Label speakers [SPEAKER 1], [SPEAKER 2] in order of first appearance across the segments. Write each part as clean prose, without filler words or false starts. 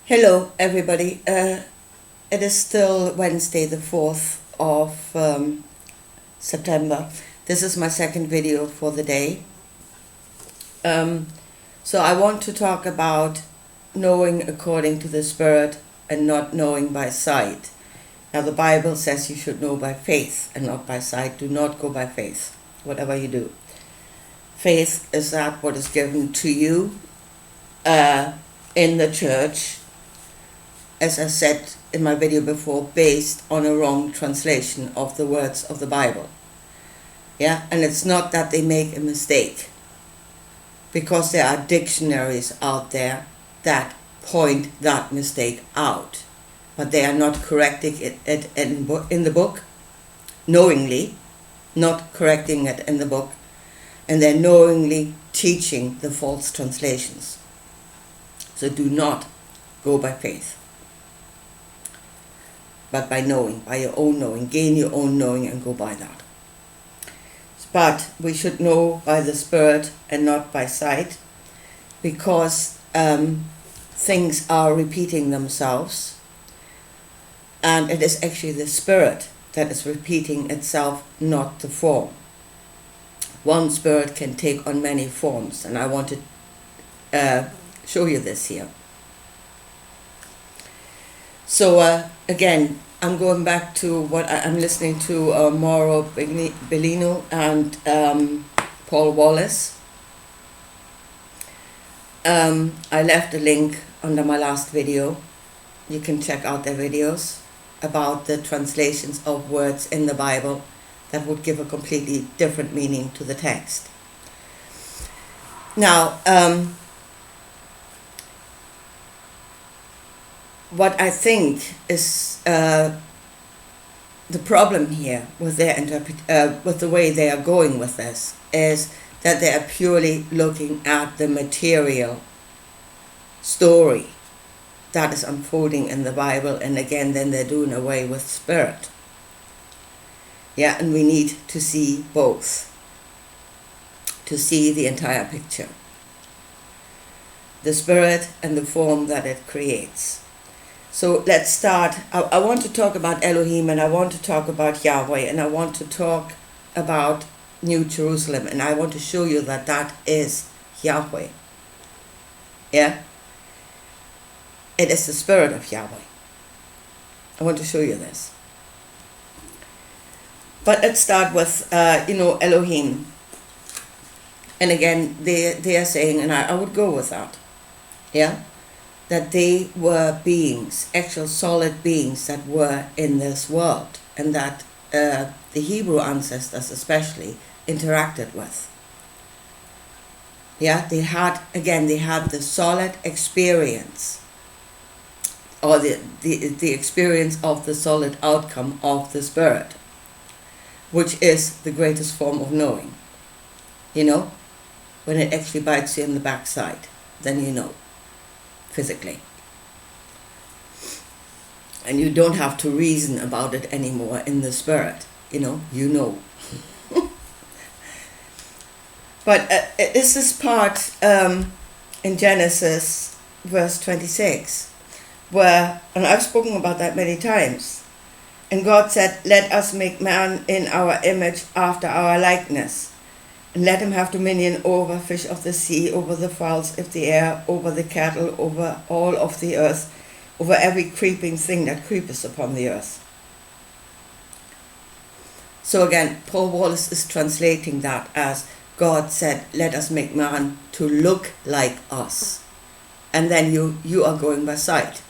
[SPEAKER 1] Hello, everybody. It is still Wednesday, the 4th of September. This is my second video for the day. So I want to talk about knowing according to the Spirit and not knowing by sight. Now, the Bible says you should know by faith and not by sight. Do not go by faith, whatever you do. Faith is that what is given to you in the church, as I said in my video before, based on a wrong translation of the words of the Bible. Yeah, and it's not that they make a mistake, because there are dictionaries out there that point that mistake out, but they are not correcting it in the book, knowingly, not correcting it in the book, and they're knowingly teaching the false translations. So do not go by faith, but by knowing, by your own knowing. Gain your own knowing and go by that. But we should know by the Spirit and not by sight, because things are repeating themselves, and it is actually the Spirit that is repeating itself, not the form. One spirit can take on many forms, and I want to show you this here. So again, I'm going back to what I'm listening to Mauro Bellino and Paul Wallace. I left a link under my last video. You can check out their videos about the translations of words in the Bible that would give a completely different meaning to the text. Now, what I think is the problem here with their with the way they are going with this is that they are purely looking at the material story that is unfolding in the Bible, and again, then they're doing away with spirit. Yeah, and we need to see both, to see the entire picture, the spirit and the form that it creates. So let's start. I want to talk about Elohim, and I want to talk about Yahweh, and I want to talk about New Jerusalem, and I want to show you that that is Yahweh. Yeah? It is the spirit of Yahweh. I want to show you this. But let's start with, Elohim. And again, they are saying, and I would go with that, yeah, that they were beings, actual solid beings that were in this world, and that the Hebrew ancestors especially interacted with. Yeah, they had the solid experience, or the experience of the solid outcome of the spirit, which is the greatest form of knowing. You know, when it actually bites you in the backside, then you know, physically. And you don't have to reason about it anymore in the spirit, you know. But this is part in Genesis verse 26, where, and I've spoken about that many times, and God said, "Let us make man in our image after our likeness, and let him have dominion over fish of the sea, over the fowls of the air, over the cattle, over all of the earth, over every creeping thing that creepeth upon the earth." So again, Paul Wallace is translating that as God said, "Let us make man to look like us." And then you are going by sight.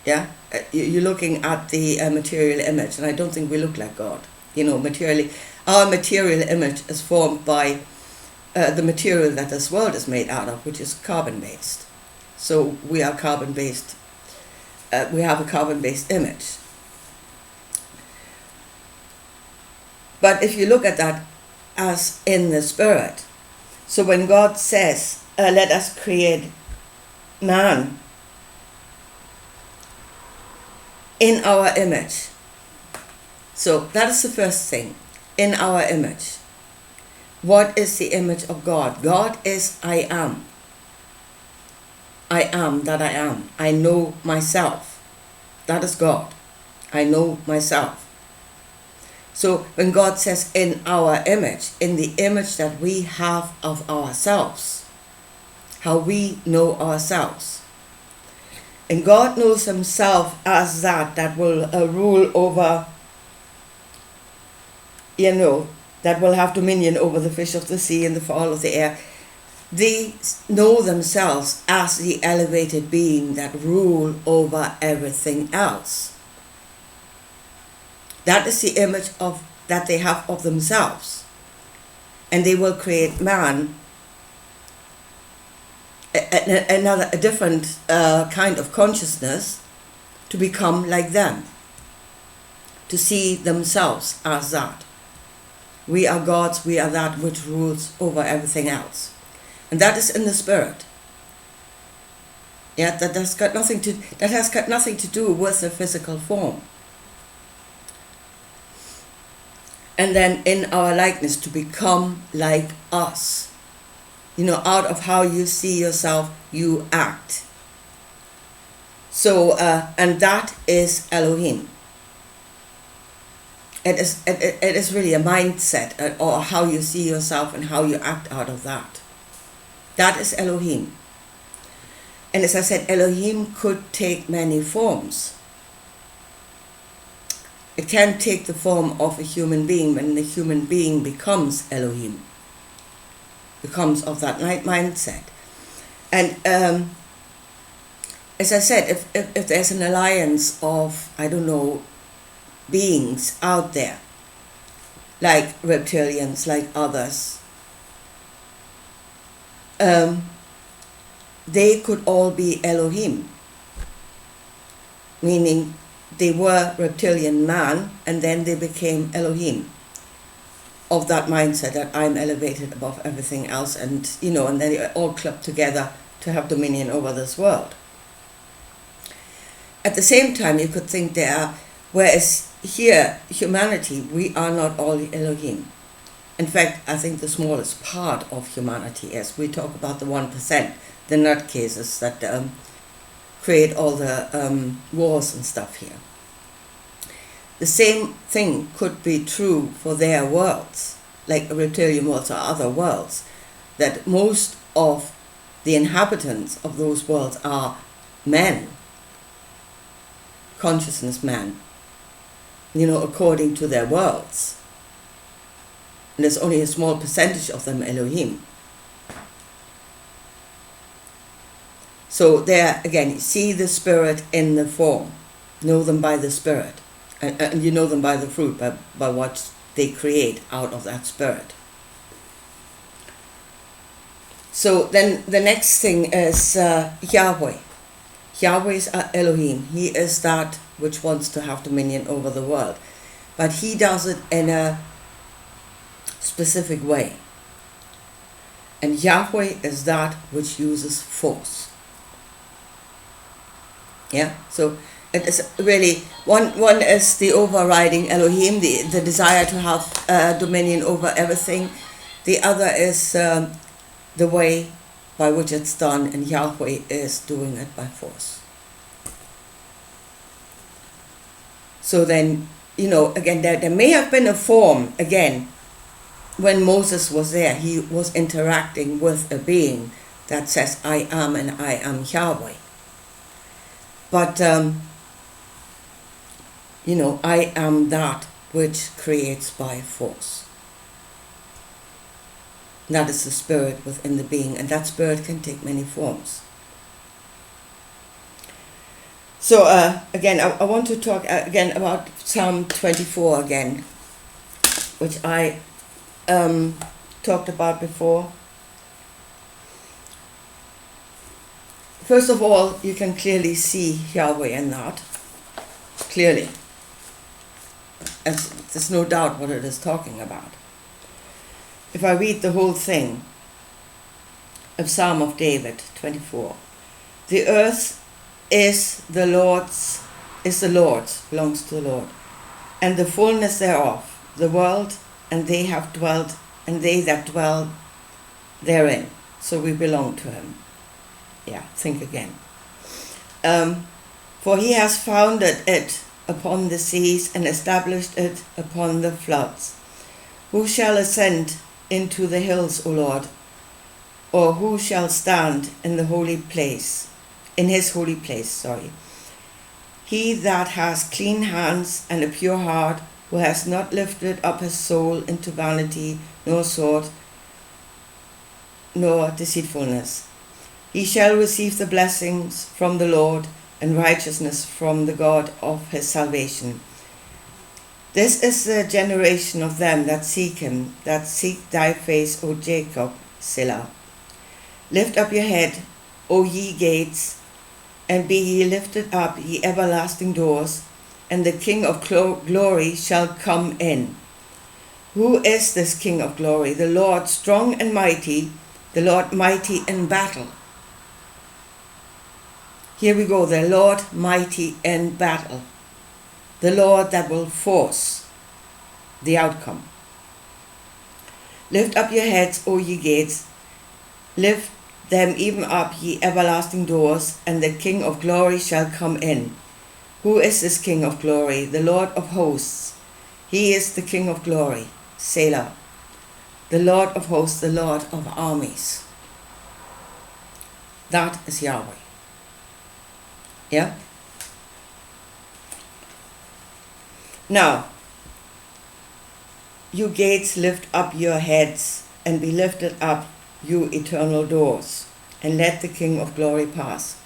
[SPEAKER 1] Yeah? You're looking at the material image, and I don't think we look like God. Materially, our material image is formed by the material that this world is made out of, which is carbon-based. So we are carbon-based. We have a carbon-based image. But if you look at that as in the spirit, so when God says, "Let us create man in our image," so that is the first thing, in our image. What is the image of God? God is I am. I I am that I am. I know myself. That is God. I know myself. So when God says in our image, in the image that we have of ourselves, how we know ourselves. And God knows himself as that will rule over, that will have dominion over the fish of the sea and the fowl of the air. They know themselves as the elevated being that rule over everything else. That is the image that they have of themselves. And they will create man, a different kind of consciousness, to become like them, to see themselves as that. We are gods, we are that which rules over everything else. And that is in the spirit. Yeah, that has got nothing to do with the physical form. And then in our likeness, to become like us. Out of how you see yourself, you act. So, and that is Elohim. It is really a mindset, or how you see yourself and how you act out of that. That is Elohim. And as I said, Elohim could take many forms. It can take the form of a human being when the human being becomes Elohim. Becomes of that mindset. And as I said, if there's an alliance of, beings out there, like reptilians, like others, they could all be Elohim, meaning they were reptilian man and then they became Elohim, of that mindset that I'm elevated above everything else, and and then they all club together to have dominion over this world. At the same time, you could think whereas here, humanity, we are not all Elohim. In fact, I think the smallest part of humanity, as we talk about the 1%, the nutcases that create all the wars and stuff here. The same thing could be true for their worlds, like reptilian worlds or other worlds, that most of the inhabitants of those worlds are men, consciousness men, according to their worlds. And there's only a small percentage of them Elohim. So there, again, see the spirit in the form. Know them by the spirit. And you know them by the fruit, by what they create out of that spirit. So then the next thing is Yahweh. Yahweh is Elohim. He is that which wants to have dominion over the world. But he does it in a specific way. And Yahweh is that which uses force. Yeah, so it is really, one is the overriding Elohim, the desire to have dominion over everything. The other is the way by which it's done, and Yahweh is doing it by force. So then, again, there may have been a form, again, when Moses was there, he was interacting with a being that says, I am and I am Yahweh. But, I am that which creates by force. That is the spirit within the being, and that spirit can take many forms. So again, I want to talk again about Psalm 24 again, which I talked about before. First of all, you can clearly see Yahweh in that, clearly. And there's no doubt what it is talking about. If I read the whole thing of Psalm of David 24, the earth is the Lord's, belongs to the Lord, and the fullness thereof, the world, and they have dwelt, and they that dwell therein. So we belong to him. think again. For he has founded it upon the seas and established it upon the floods. Who shall ascend into the hills, O Lord? Or who shall stand in the holy place, in his holy place, He that has clean hands and a pure heart, who has not lifted up his soul into vanity, nor sword, nor deceitfulness. He shall receive the blessings from the Lord, and righteousness from the God of his salvation. This is the generation of them that seek him, that seek thy face, O Jacob, Selah. Lift up your head, O ye gates, and be ye lifted up, ye everlasting doors, and the King of glory shall come in. Who is this King of glory? The Lord strong and mighty, the Lord mighty in battle. Here we go, the Lord mighty in battle. The Lord that will force the outcome. Lift up your heads, O ye gates, lift them even up, ye everlasting doors, and the King of glory shall come in. Who is this King of glory? The Lord of hosts. He is the King of glory, Selah. The Lord of hosts, the Lord of armies. That is Yahweh. Yeah? Now, you gates, lift up your heads, and be lifted up, you eternal doors, and let the King of glory pass.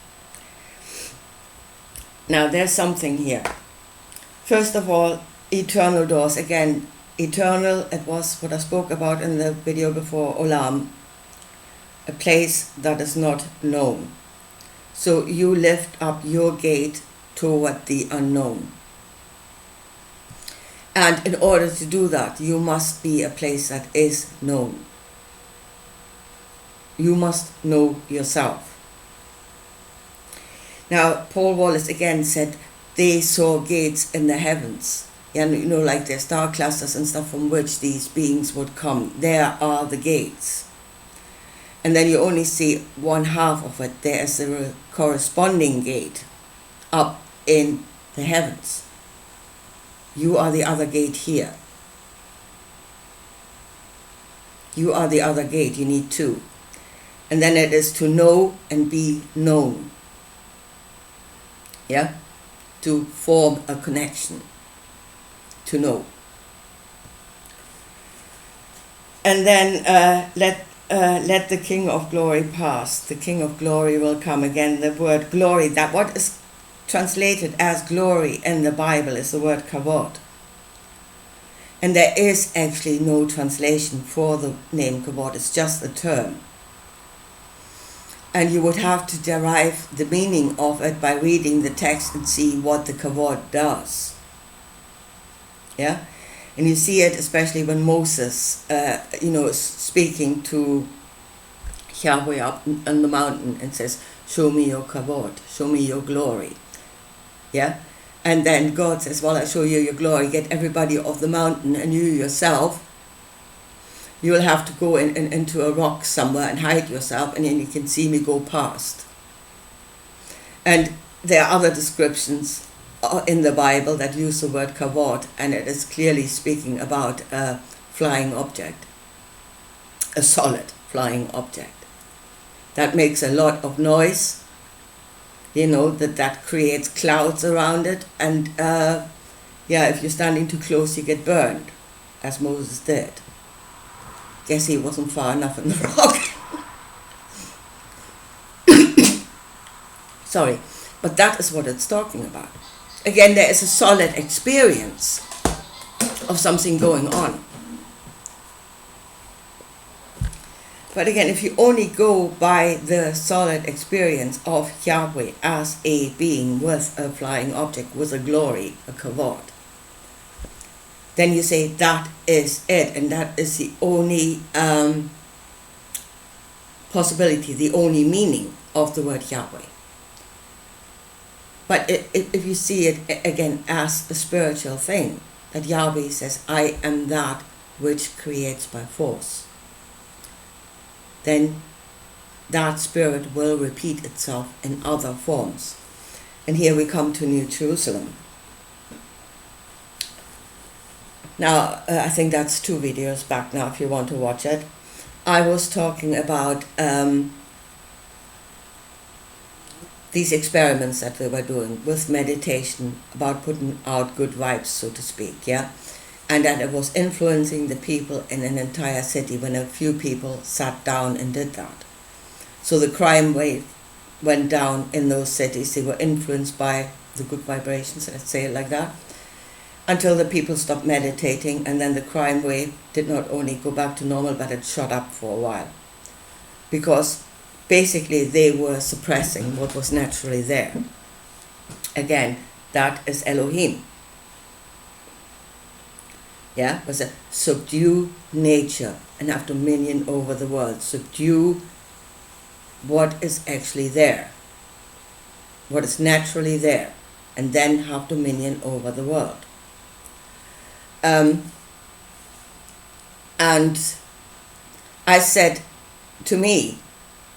[SPEAKER 1] Now, there's something here. First of all, eternal doors. Again, eternal, it was what I spoke about in the video before, Olam, a place that is not known. So you lift up your gate toward the unknown. And in order to do that, you must be a place that is known. You must know yourself. Now, Paul Wallace again said, they saw gates in the heavens. And like the star clusters and stuff from which these beings would come. There are the gates. And then you only see one half of it. There is a corresponding gate up in the heavens. You are the other gate here. You are the other gate. You need two. And then it is to know and be known. Yeah? To form a connection. To know. And then let the King of glory pass. The King of glory will come again. The word glory, that what is translated as glory in the Bible is the word kavod. And there is actually no translation for the name kavod. It's just a term. And you would have to derive the meaning of it by reading the text and see what the kavod does. Yeah? And you see it especially when Moses, is speaking to Yahweh up on the mountain and says, show me your kavod, show me your glory. Yeah? And then God says, well, I'll show you your glory, get everybody off the mountain, and you yourself, you will have to go into a rock somewhere and hide yourself, and then you can see me go past. And there are other descriptions in the Bible that use the word kavod, and it is clearly speaking about a flying object, a solid flying object. That makes a lot of noise, that creates clouds around it, and if you're standing too close you get burned, as Moses did. Guess he wasn't far enough in the rock. Sorry, but that is what it's talking about. Again, there is a solid experience of something going on. But again, if you only go by the solid experience of Yahweh as a being with a flying object, with a glory, a kavod, then you say that is it, and that is the only possibility, the only meaning of the word Yahweh. But if you see it again as a spiritual thing, that Yahweh says, I am that which creates by force, then that spirit will repeat itself in other forms. And here we come to New Jerusalem. Now, I think that's 2 videos back now if you want to watch it. I was talking about these experiments that they were doing with meditation, about putting out good vibes, so to speak, yeah? And that it was influencing the people in an entire city when a few people sat down and did that. So the crime wave went down in those cities. They were influenced by the good vibrations, let's say it like that, until the people stopped meditating, and then the crime wave did not only go back to normal, but it shot up for a while. Because basically they were suppressing what was naturally there. Again, that is Elohim. Yeah, was a subdue nature and have dominion over the world. Subdue what is actually there, what is naturally there, and then have dominion over the world. And I said, to me,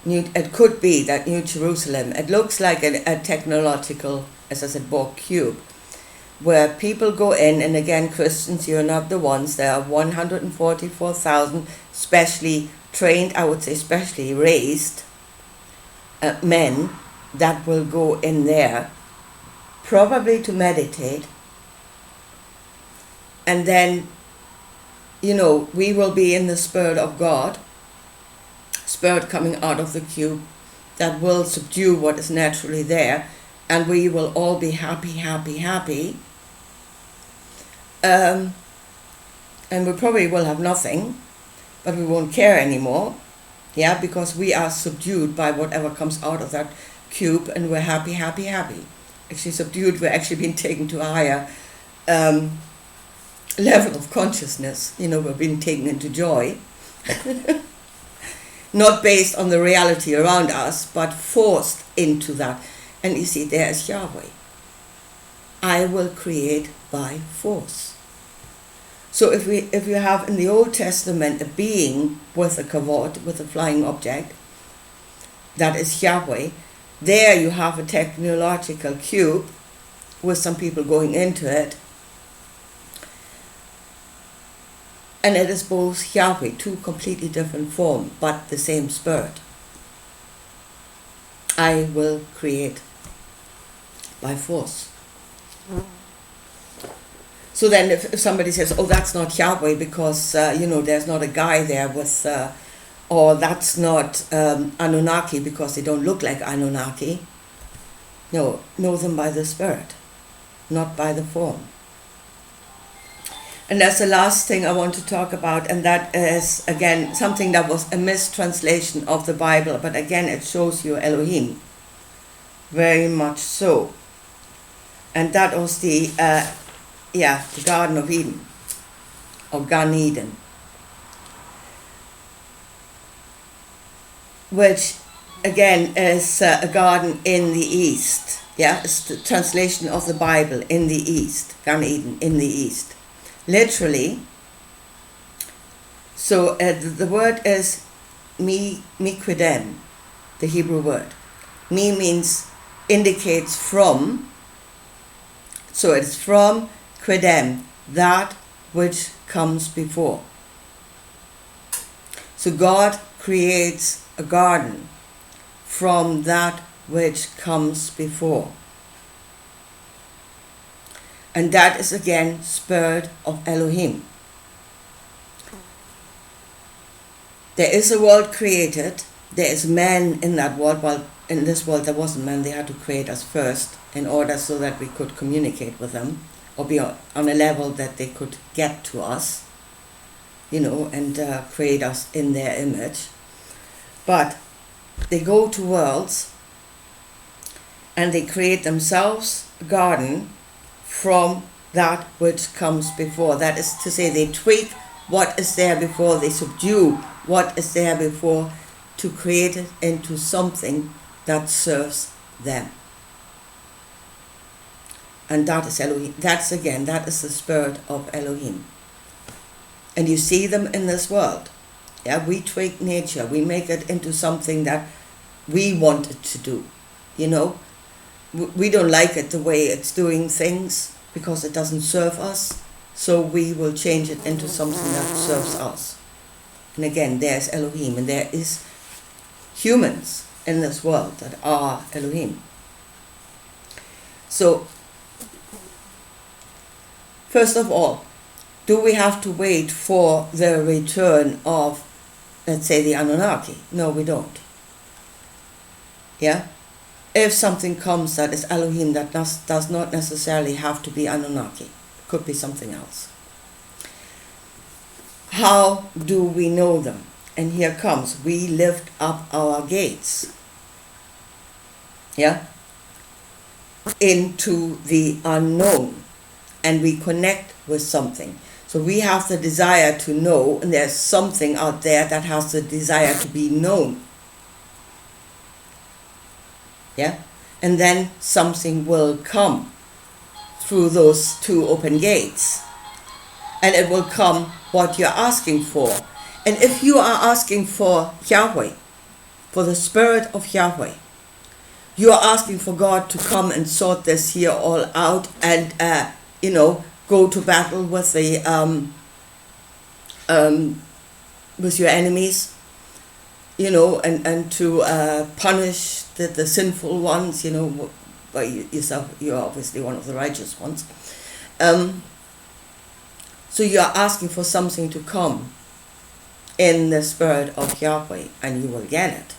[SPEAKER 1] it could be that New Jerusalem, it looks like a technological, as I said, Borg cube, where people go in, and again, Christians, you're not the ones. There are 144,000 specially trained, I would say specially raised men that will go in there, probably to meditate. And then, you know, we will be in the Spirit of God, Spirit coming out of the cube that will subdue what is naturally there, and we will all be happy, happy, happy. And we probably will have nothing, but we won't care anymore, yeah, because we are subdued by whatever comes out of that cube, and we're happy, happy, happy. Actually subdued, we're actually being taken to a higher level of consciousness. You know, we're being taken into joy. Not based on the reality around us, but forced into that. And you see, there is Yahweh. I will create by force. So if you have in the Old Testament a being with a kavod, with a flying object, that is Yahweh, there you have a technological cube with some people going into it. And it is both Yahweh, 2 completely different forms, but the same spirit. I will create by force. So then if somebody says, oh, that's not Yahweh because, you know, there's not a guy there with, or that's not Anunnaki because they don't look like Anunnaki. No, know them by the spirit, not by the form. And that's the last thing I want to talk about, and that is, again, something that was a mistranslation of the Bible, but again, it shows you Elohim, very much so. And that was the Garden of Eden, or Gan Eden, which, again, is a garden in the east. Yeah, it's the translation of the Bible in the east, Gan Eden, in the east. Literally, so the word is miquidem, the Hebrew word. Mi means indicates from, so it's from quidem, that which comes before. So God creates a garden from that which comes before. And that is again Spirit of Elohim. There is a world created. There is man in that world. Well, in this world there wasn't man. They had to create us first in order so that we could communicate with them or be on a level that they could get to us, you know, and create us in their image. But they go to worlds and they create themselves a garden from that which comes before. That is to say, they tweak what is there before, they subdue what is there before to create it into something that serves them. And that is Elohim. That is the Spirit of Elohim. And you see them in this world. Yeah, we tweak nature, we make it into something that we want it to do. You know, we don't like it the way it's doing things because it doesn't serve us, so we will change it into something that serves us. And again, there's Elohim, and there is humans in this world that are Elohim. So, first of all, do we have to wait for the return of, let's say, the Anunnaki? No, we don't. Yeah? If something comes that is Elohim, that does not necessarily have to be Anunnaki. It could be something else. How do we know them? And here comes, we lift up our gates. Yeah? Into the unknown. And we connect with something. So we have the desire to know, and there's something out there that has the desire to be known. Yeah? And then something will come through those two open gates. And it will come what you're asking for. And if you are asking for Yahweh, for the Spirit of Yahweh, you are asking for God to come and sort this here all out and, go to battle with the with your enemies, and to punish the sinful ones, by yourself. You're obviously one of the righteous ones. So you are asking for something to come in the Spirit of Yahweh, and you will get it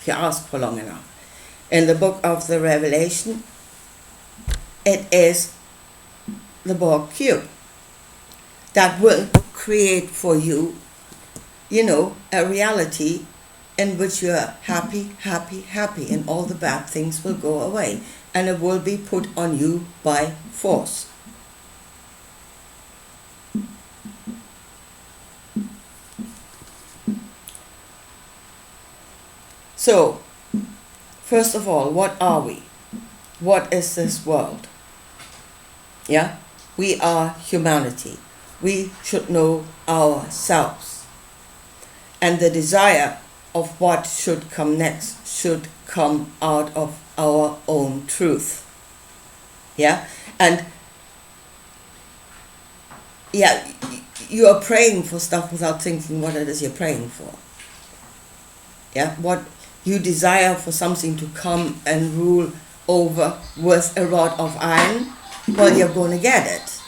[SPEAKER 1] if you ask for long enough. In the book of the Revelation, it is the Borg cube that will create for you, a reality in which you are happy, happy, happy, and all the bad things will go away, and it will be put on you by force. So, first of all, what are we? What is this world? Yeah? We are humanity. We should know ourselves. And the desire of what should come next should come out of our own truth. Yeah? And you are praying for stuff without thinking what it is you're praying for. Yeah? What you desire for something to come and rule over with a rod of iron, well, you're going to get it.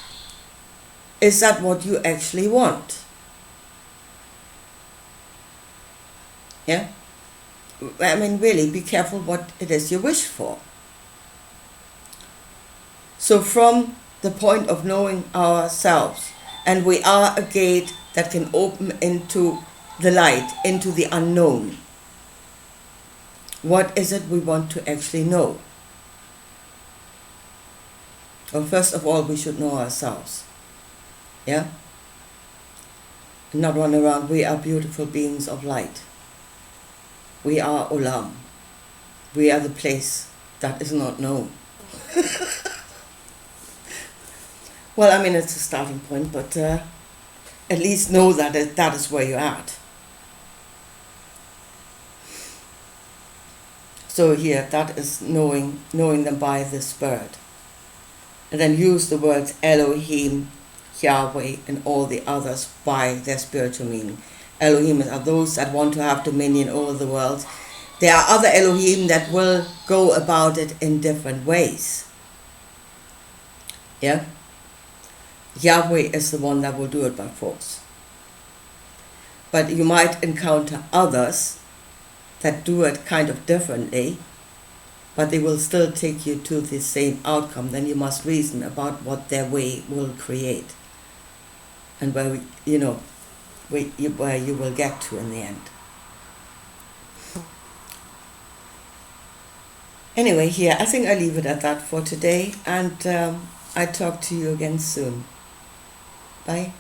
[SPEAKER 1] Is that what you actually want? Yeah? I mean, really, be careful what it is you wish for. So from the point of knowing ourselves, and we are a gate that can open into the light, into the unknown. What is it we want to actually know? Well, first of all, we should know ourselves. Yeah? Not run around, we are beautiful beings of light. We are Olam. We are the place that is not known. Well, I mean, it's a starting point, but at least know that that is where you're at. So here, that is knowing them by the Spirit. And then use the words Elohim, Yahweh, and all the others by their spiritual meaning. Elohim are those that want to have dominion over the world. There are other Elohim that will go about it in different ways. Yeah? Yahweh is the one that will do it by force. But you might encounter others that do it kind of differently, but they will still take you to the same outcome. Then you must reason about what their way will create and where you will get to in the end. Anyway, here, I think I leave it at that for today, and I talk to you again soon. Bye.